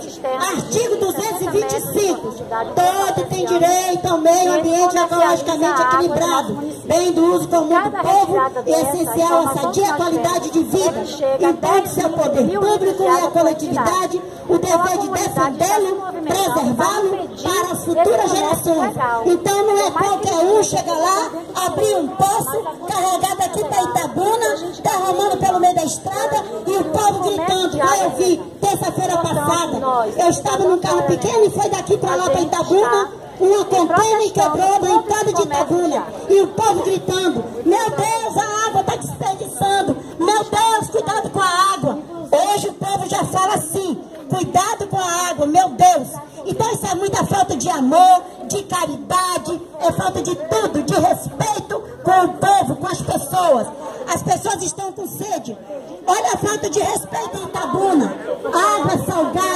seguinte, artigo 225, todo tem direito ao meio ambiente ecologicamente equilibrado, bem do uso comum do povo e essencial à sadia qualidade de vida, impõe-se ao poder público e à coletividade o dever de defendê-lo, preservá-lo para as futuras gerações. Então não é qualquer um chega lá, abrir um poço, carregado aqui para Itabuna, derramando pelo meio da estrada e o povo gritando. Lá eu vi, terça-feira passada, eu estava num carro pequeno e foi daqui para lá para Itabuna, uma contêiner quebrou na entrada de Itabuna e o povo gritando, meu Deus, a água está desperdiçando, meu Deus, cuidado com a água. Hoje o povo já fala assim, cuidado com a água, meu Deus. Então isso é muita falta de amor, de caridade, é falta de tudo, de respeito com o povo, com as pessoas. As pessoas estão com sede. Olha a falta de respeito em Itabuna. Água salgada.